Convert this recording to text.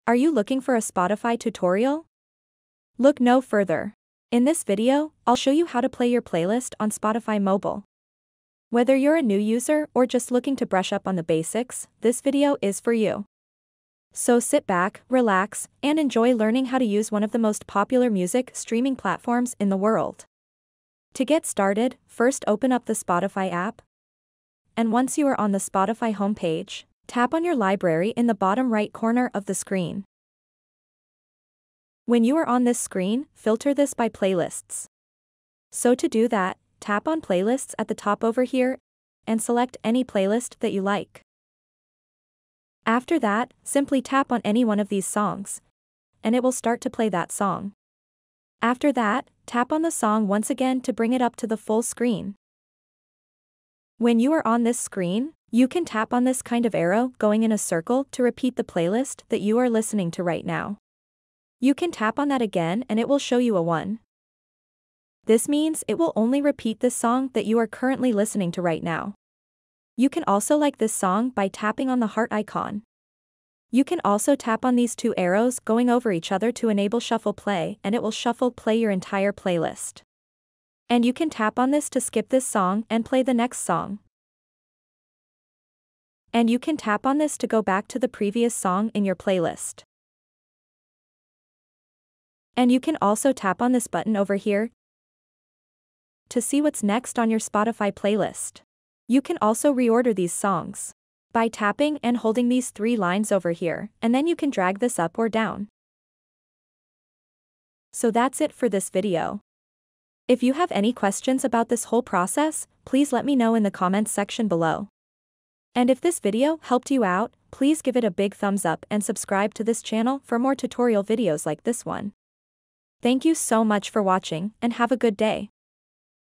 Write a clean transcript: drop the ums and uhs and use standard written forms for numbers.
Are you looking for a Spotify tutorial? Look no further. In this video, I'll show you how to play your playlist on Spotify Mobile. Whether you're a new user or just looking to brush up on the basics, this video is for you. So sit back, relax, and enjoy learning how to use one of the most popular music streaming platforms in the world. To get started, first open up the Spotify app. And once you are on the Spotify homepage, tap on your library in the bottom right corner of the screen. When you are on this screen, filter this by playlists. So to do that, tap on Playlists at the top over here and select any playlist that you like. After that, simply tap on any one of these songs, and it will start to play that song. After that, tap on the song once again to bring it up to the full screen. When you are on this screen, you can tap on this kind of arrow going in a circle to repeat the playlist that you are listening to right now. You can tap on that again and it will show you a 1. This means it will only repeat this song that you are currently listening to right now. You can also like this song by tapping on the heart icon. You can also tap on these two arrows going over each other to enable shuffle play, and it will shuffle play your entire playlist. And you can tap on this to skip this song and play the next song. And you can tap on this to go back to the previous song in your playlist. And you can also tap on this button over here to see what's next on your Spotify playlist. You can also reorder these songs by tapping and holding these 3 lines over here, and then you can drag this up or down. So that's it for this video. If you have any questions about this whole process, please let me know in the comments section below. And if this video helped you out, please give it a big thumbs up and subscribe to this channel for more tutorial videos like this one. Thank you so much for watching and have a good day.